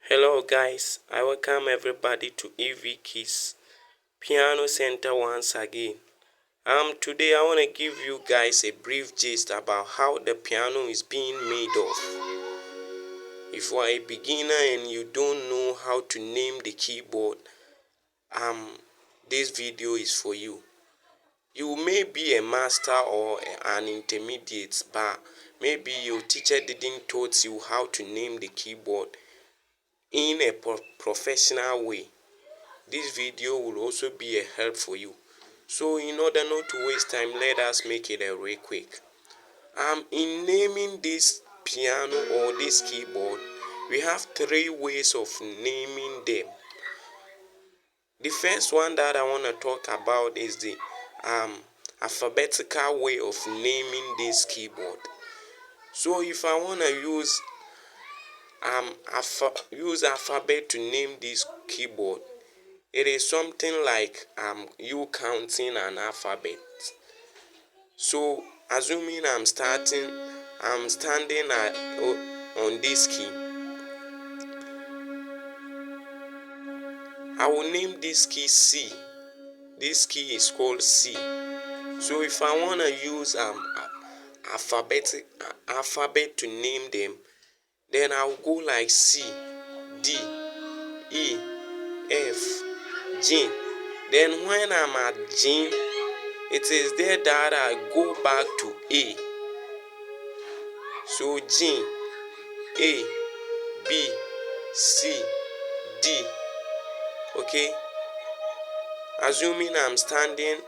Hello guys, I welcome everybody to EV Keys Piano Center once again. Today I want to give you guys a brief gist about how the piano is being made of. If you are a beginner and you don't know how to name the keyboard, this video is for you. You may be a master or an intermediate, but maybe your teacher didn't taught you how to name the keyboard in a professional way. This video will also be a help for you. So in order not to waste time, let us make it a real quick. In naming this piano or this keyboard, we have three ways of naming them. The first one that I want to talk about is the alphabetical way of naming this keyboard. So if I want to use alphabet to name this keyboard, it is something like you counting an alphabet. So assuming I'm standing on this key, I will name this key C. This key is called C. So if I want to use alphabet to name them, then I'll go like C, D, E, F, G. Then when I'm at G, it is there that I go back to A. So G, A, B, C, D. Okay? Assuming I'm standing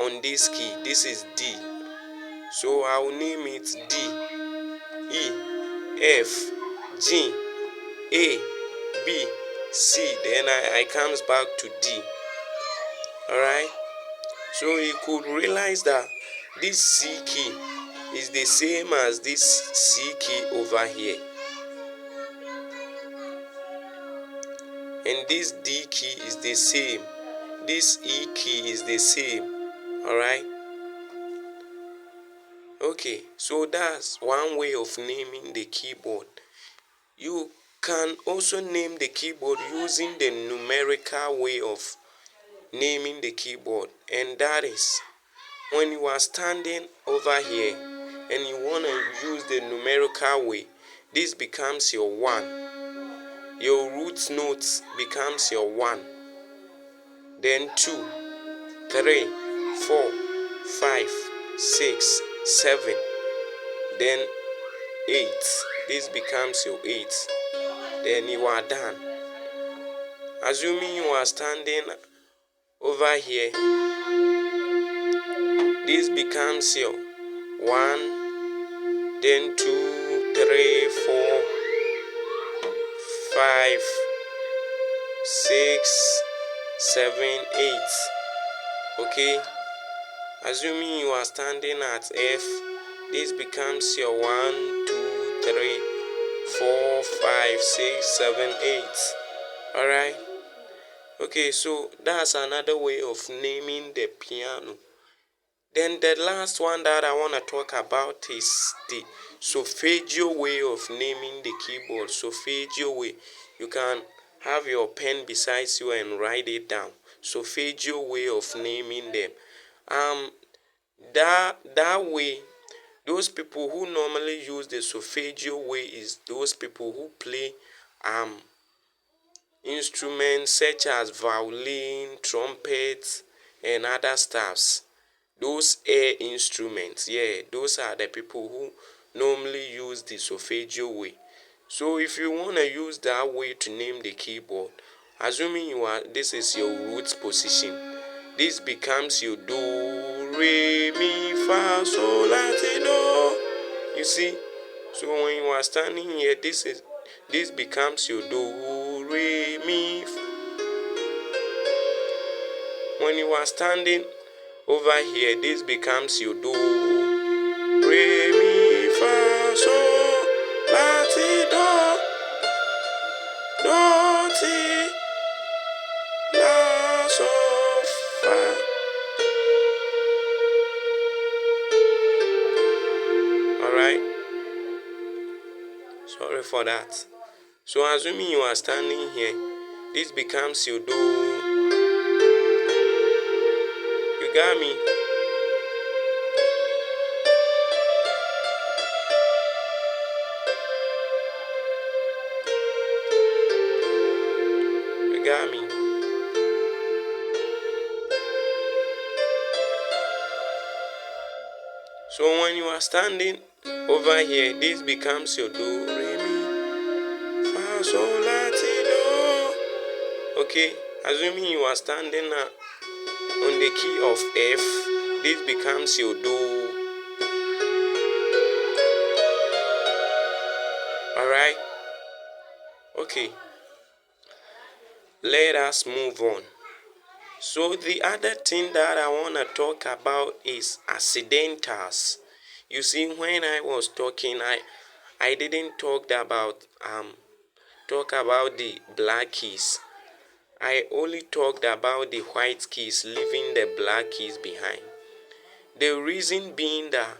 on this key, this is D. So I will name it D, E, F, G, A, B, C. Then I comes back to D. Alright? So you could realize that this C key is the same as this C key over here. And this D key is the same. This E key is the same. Alright? Okay, so that's one way of naming the keyboard. You can also name the keyboard using the numerical way of naming the keyboard, and that is when you are standing over here and you want to use the numerical way, this becomes your 1. Your root notes becomes your 1. Then 2, 3, 4, 5, 6, 7. Then 8. This becomes your 8. Then you are done. Assuming you are standing over here, this becomes your 1, then 2, 3, 4, 5, 6, 7, 8. Okay? Assuming you are standing at F, this becomes your 1, 2, 3, 4, 5, 6, 7, 8. Alright? Okay, so that's another way of naming the piano. Then the last one that I want to talk about is the solfeggio way of naming the keyboard. Solfeggio way. You can have your pen beside you and write it down. Solfeggio way of naming them. That way, those people who normally use the solfeggio way is those people who play instruments such as violin, trumpet, and other stuffs. Those air instruments, those are the people who normally use the solfeggio way. So if you want to use that way to name the keyboard, assuming this is your root position, this becomes your do, re, mi, fa, sol, la, ti, do. You see? So when you are standing here, this becomes your do, re, mi, fa. When you are standing over here, this becomes your do, re, mi, fa, sol, la, ti, do, do, ti, la, sol, fa. Alright? Sorry for that. So assuming you are standing here, this becomes your do. You got me? You got me? So when you are standing over here, this becomes your do, re, mi, fa, sol, la, ti, do. Okay, assuming you are standing on the key of F, this becomes your do. Alright? Okay, let us move on. So the other thing that I want to talk about is accidentals. You see, when I was talking, I didn't talk about the black keys. I only talked about the white keys, leaving the black keys behind. The reason being that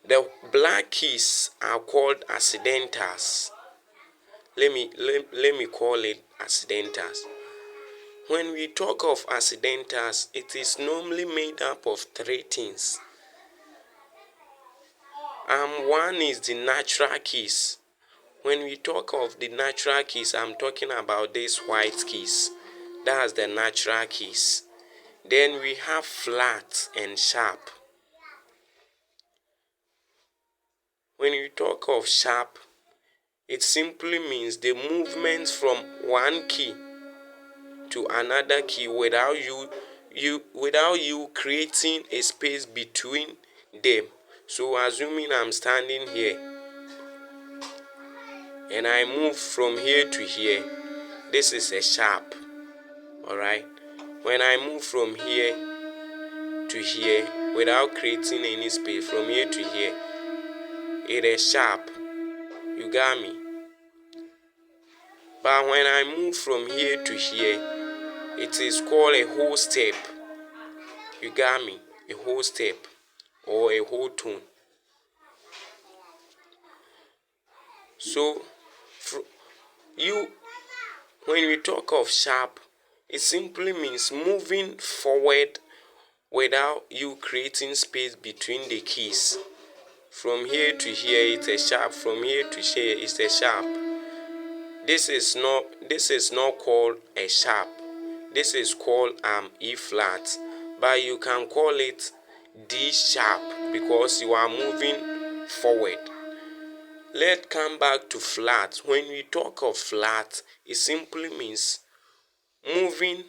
the black keys are called accidentals. Let me call it accidentals. When we talk of accidentals, it is normally made up of three things. One is the natural keys. When we talk of the natural keys, I'm talking about these white keys. That's the natural keys. Then we have flat and sharp. When you talk of sharp, it simply means the movement from one key to another key without you creating a space between them. So assuming I'm standing here and I move from here to here, this is a sharp. Alright? When I move from here to here without creating any space, from here to here, it is sharp. You got me? But when I move from here to here, it is called a whole step. You got me? A whole step or a whole tone. So, when we talk of sharp, it simply means moving forward without you creating space between the keys. From here to here, it's a sharp. From here to here, it's a sharp. This is not called a sharp. This is called E flat, but you can call it D sharp because you are moving forward. Let's come back to flat. When we talk of flat, it simply means moving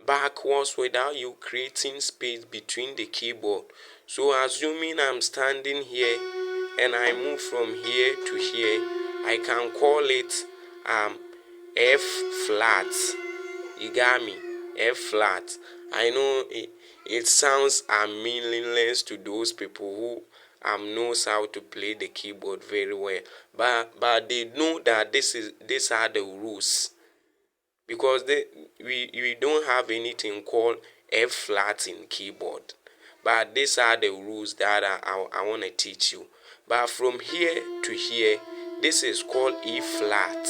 backwards without you creating space between the keyboard. So assuming I'm standing here and I move from here to here, I can call it F flat. You got me? F flat. I know it sounds meaningless to those people who knows how to play the keyboard very well, but they know that these are the rules, because we don't have anything called F flat in keyboard, but these are the rules that I want to teach you. But from here to here, this is called E flat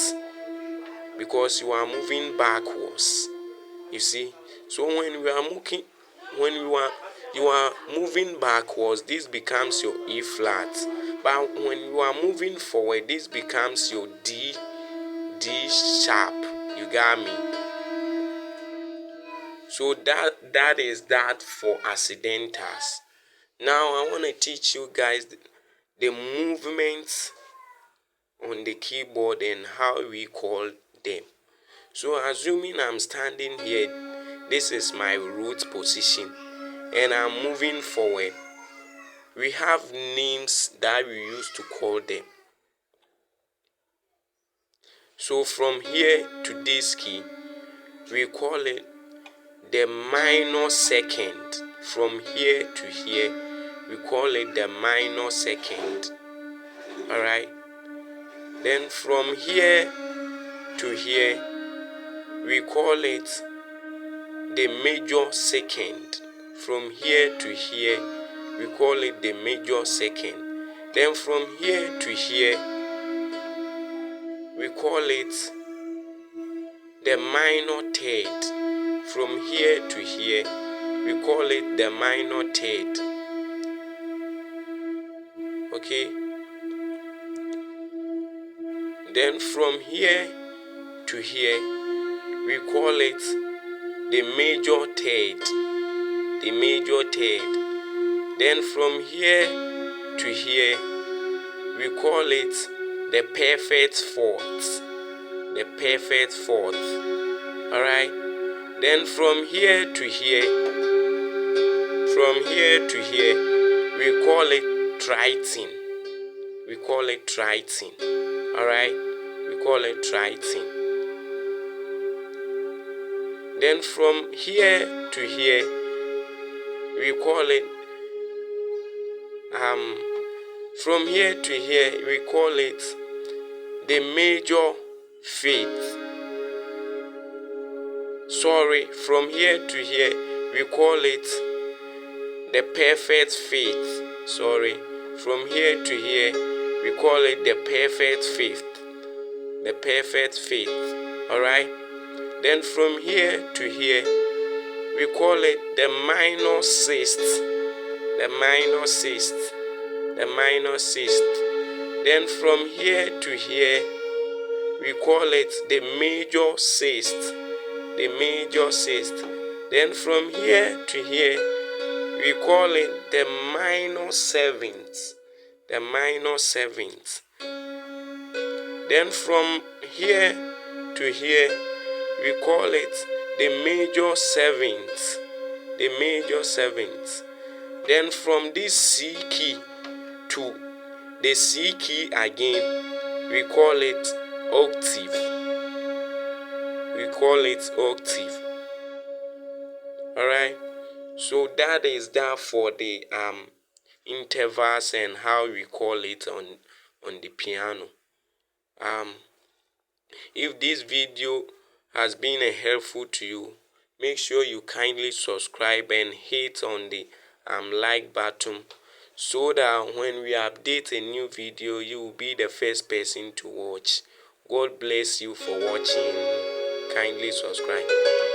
because you are moving backwards. You see, so when you are moving backwards, this becomes your E flat. But when you are moving forward, this becomes your D sharp. You got me? So that is that for accidentals. Now I want to teach you guys the movements on the keyboard and how we call them. So assuming I'm standing here, this is my root position, and I'm moving forward. We have names that we use to call them. So from here to this key, we call it the minor second. From here to here, we call it the minor second. Alright? Then from here to here, we call it the major second. From here to here, we call it the major second. Then from here to here, we call it the minor third. From here to here, we call it the minor third. Okay? Then from here to here, we call it the major third. The major third. Then from here to here, we call it the perfect fourth. The perfect fourth. Alright? Then from here to here, we call it tritone. We call it tritone. Alright? We call it tritone. Then from here to here, we call it from here to here, we call it the major fifth. Sorry, from here to here, we call it the perfect fifth. Sorry, from here to here, we call it the perfect fifth. The perfect fifth. Alright? Then from here to here, we call it the minor sixth. The minor sixth. The minor sixth. Then from here to here, we call it the major sixth. The major sixth. Then from here to here, we call it the minor seventh. The minor seventh. Then from here to here, we call it the major seventh. The major seventh. Then from this C key to the C key again, we call it octave. We call it octave. Alright? So that is that for the intervals and how we call it on the piano. If this video has been helpful to you, make sure you kindly subscribe and hit on the like button, so that when we update a new video, you will be the first person to watch. God bless you for watching. Kindly subscribe.